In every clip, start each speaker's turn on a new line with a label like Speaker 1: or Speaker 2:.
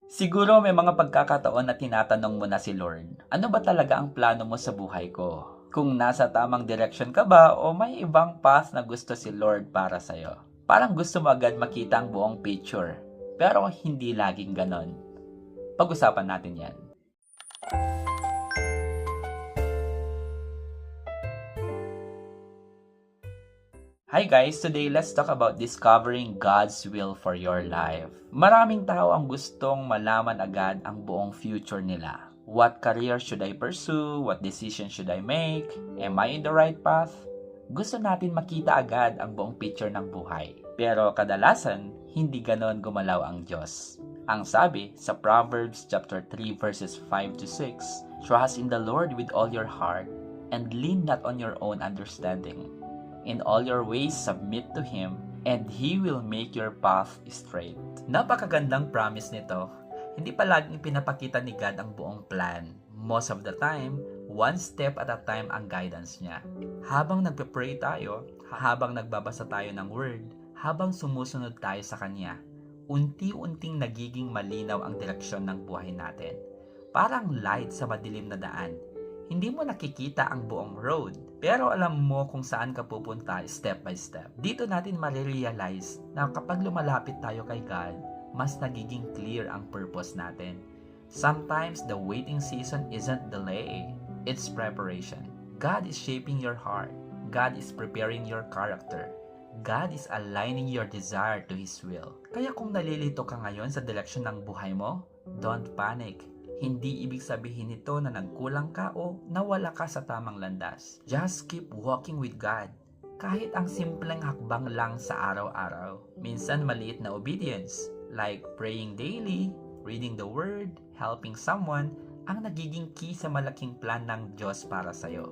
Speaker 1: Siguro may mga pagkakataon na tinatanong mo na si Lord, ano ba talaga ang plano mo sa buhay ko? Kung nasa tamang direction ka ba o may ibang path na gusto si Lord para sa'yo? Parang gusto mo agad makita ang buong picture, pero hindi laging ganon. Pag-usapan natin yan. Hi guys! Today, let's talk about discovering God's will for your life. Maraming tao ang gustong malaman agad ang buong future nila. What career should I pursue? What decision should I make? Am I in the right path? Gusto natin makita agad ang buong picture ng buhay. Pero kadalasan, hindi ganon gumalaw ang Diyos. Ang sabi sa Proverbs chapter 3 verses 5 to 6, Trust in the Lord with all your heart and lean not on your own understanding. In all your ways, submit to Him, and He will make your path straight. Napakagandang promise nito. Hindi pa laging pinapakita ni God ang buong plan. Most of the time, one step at a time ang guidance niya. Habang nagpe-pray tayo, habang nagbabasa tayo ng Word, habang sumusunod tayo sa Kanya, unti-unting nagiging malinaw ang direksyon ng buhay natin. Parang light sa madilim na daan. Hindi mo nakikita ang buong road, pero alam mo kung saan ka pupunta step by step. Dito natin marirealize na kapag lumalapit tayo kay God, mas nagiging clear ang purpose natin. Sometimes the waiting season isn't delay, it's preparation. God is shaping your heart. God is preparing your character. God is aligning your desire to His will. Kaya kung nalilito ka ngayon sa direksyon ng buhay mo, don't panic. Hindi ibig sabihin nito na nagkulang ka o nawala ka sa tamang landas. Just keep walking with God. Kahit ang simpleng hakbang lang sa araw-araw. Minsan maliit na obedience, like praying daily, reading the Word, helping someone, ang nagiging key sa malaking plan ng Diyos para sa'yo.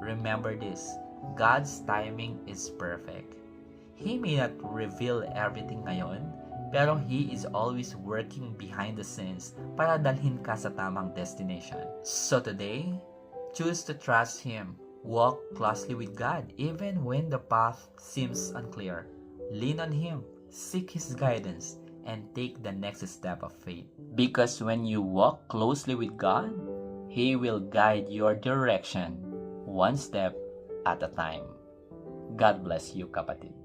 Speaker 1: Remember this, God's timing is perfect. He may not reveal everything ngayon, pero He is always working behind the scenes para dalhin ka sa tamang destination. So today, choose to trust Him. Walk closely with God even when the path seems unclear. Lean on Him, seek His guidance, and take the next step of faith. Because when you walk closely with God, He will guide your direction, one step at a time. God bless you, kapatid.